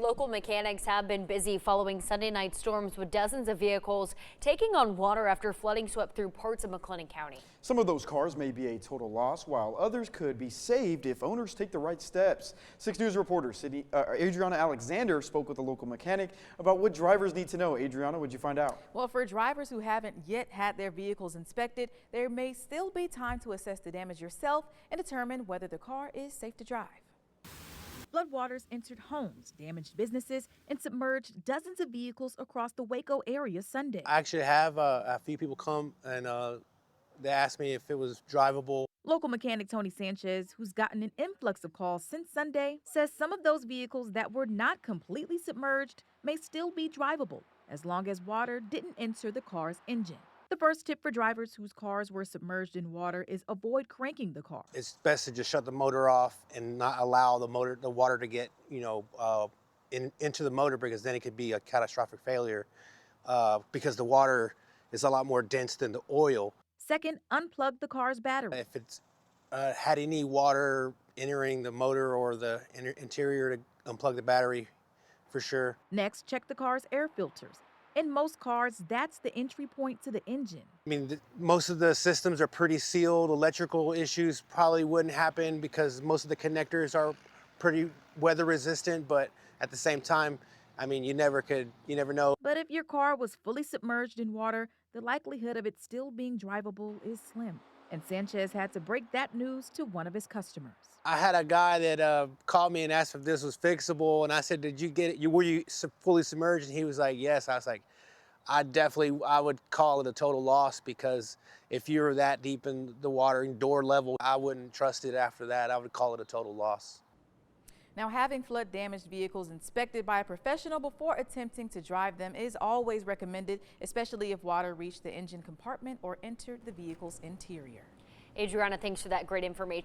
Local mechanics have been busy following Sunday night storms with dozens of vehicles taking on water after flooding swept through parts of McLennan County. Some of those cars may be a total loss, while others could be saved if owners take the right steps. 6 News reporter Adriana Alexander spoke with a local mechanic about what drivers need to know. Adriana, what'd you find out? Well, for drivers who haven't yet had their vehicles inspected, there may still be time to assess the damage yourself and determine whether the car is safe to drive. Floodwaters entered homes, damaged businesses, and submerged dozens of vehicles across the Waco area Sunday. I actually have a few people come and they asked me if it was drivable. Local mechanic Tony Sanchez, who's gotten an influx of calls since Sunday, says some of those vehicles that were not completely submerged may still be drivable as long as water didn't enter the car's engine. The first tip for drivers whose cars were submerged in water is avoid cranking the car. It's best to just shut the motor off and not allow the water to get, into the motor, because then it could be a catastrophic failure because the water is a lot more dense than the oil. Second, unplug the car's battery. If it's had any water entering the motor or the interior, to unplug the battery for sure. Next, check the car's air filters. In most cars, that's the entry point to the engine. I mean, most of the systems are pretty sealed. Electrical issues probably wouldn't happen because most of the connectors are pretty weather resistant, but at the same time, I mean, you never know. But if your car was fully submerged in water, the likelihood of it still being drivable is slim. And Sanchez had to break that news to one of his customers. I had a guy that called me and asked if this was fixable, and I said, "Did you get it? Were you fully submerged?" And he was like, "Yes." I was like, I would call it a total loss, because if you're that deep in the water, in door level, I wouldn't trust it after that. I would call it a total loss. Now, having flood-damaged vehicles inspected by a professional before attempting to drive them is always recommended, especially if water reached the engine compartment or entered the vehicle's interior. Adriana, thanks for that great information.